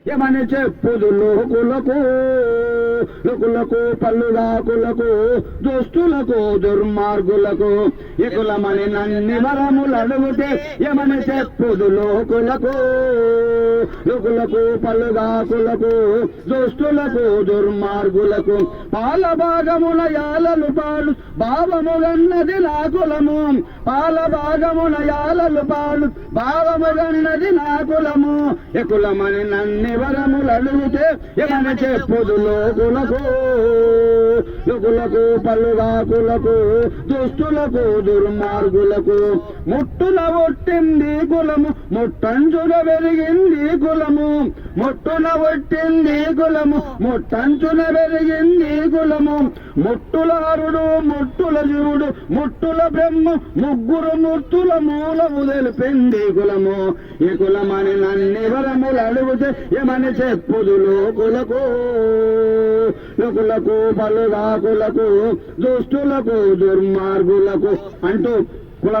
ఏమని చెప్పుదు లోకులకు లోకులకు పల్లుగాకులకు దుస్తులకు దుర్మార్గులకు ఇకులమని నన్ని వరములు అడుగుతే ఏమని చెప్పుదు లోకులకు లోకులకు పల్లుగాకులకు దుస్తులకు దుర్మార్గులకు పాల భాగముల యాలలు పాడు భావముగన్నది నా కులము పాల భాగముల యాలలు పాడు భావముగన్నది నా కులము ఎకులమని నన్ని వరములు అడుగుతే ఏమని చెప్పుదు లోకులకు లోకులకు పల్లుగాకులకు దుస్తులకు దుర్మార్గులకు ముట్టున ఒట్టింది కులము ముట్టంచున పెరిగింది కులము ముట్టున ఒట్టింది కులము ముట్టంచున పెరిగింది కులము ముట్టులారుడు ముట్టుల జీవుడు ముట్టుల బ్రహ్మ ముగ్గురు మూర్తుల మూలము తెలిపింది కులము ఈ కులమని నన్ని వరములు అడుగుతే ఏమని చెప్పుదు లోకులకు లోకులకు పలుగాకులకు దుష్టులకు దుర్మార్గులకు అంటూ